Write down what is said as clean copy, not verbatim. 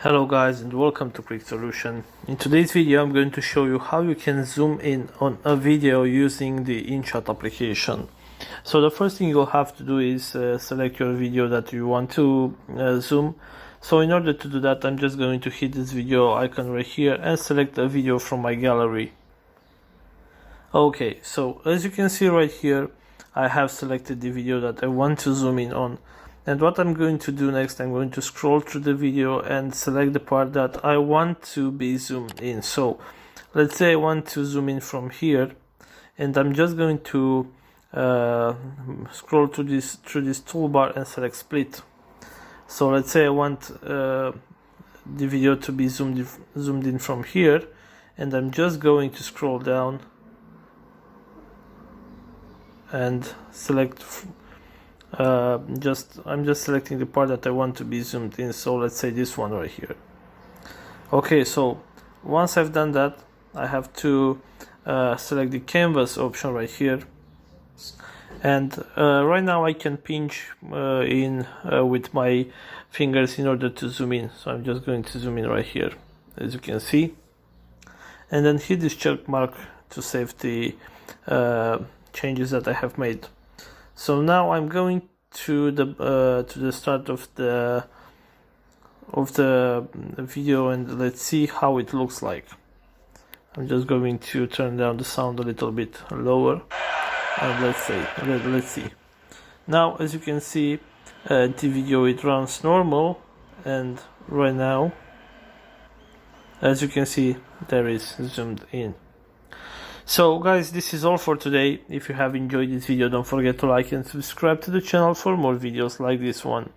Hello guys and welcome to Quick Solution. In today's video I'm going to show you how you can zoom in on a video using the Inshot application. So the first thing you'll have to do is select your video that you want to zoom. So in order to do that, I'm just going to hit this video icon right here and select a video from my gallery. Okay, so as you can see right here, I have selected the video that I want to zoom in on. And what I'm going to do next, I'm going to scroll through the video and select the part that I want to be zoomed in. So let's say I want to zoom in from here, and I'm just going to scroll through this toolbar and select split. So let's say I want the video to be zoomed in from here, and I'm just going to scroll down and select I'm just selecting the part that I want to be zoomed in. So let's say this one right here. Okay, so once I've done that, I have to select the canvas option right here, and right now I can pinch in with my fingers in order to zoom in. So I'm just going to zoom in right here, as you can see, and then hit this check mark to save the changes that I have made. So now I'm going to the start of the video, and let's see how it looks like. I'm just going to turn down the sound a little bit lower, and let's see. Now, as you can see, the video, it runs normal, and right now, as you can see, there is zoomed in. So guys, this is all for today. If you have enjoyed this video, don't forget to like and subscribe to the channel for more videos like this one.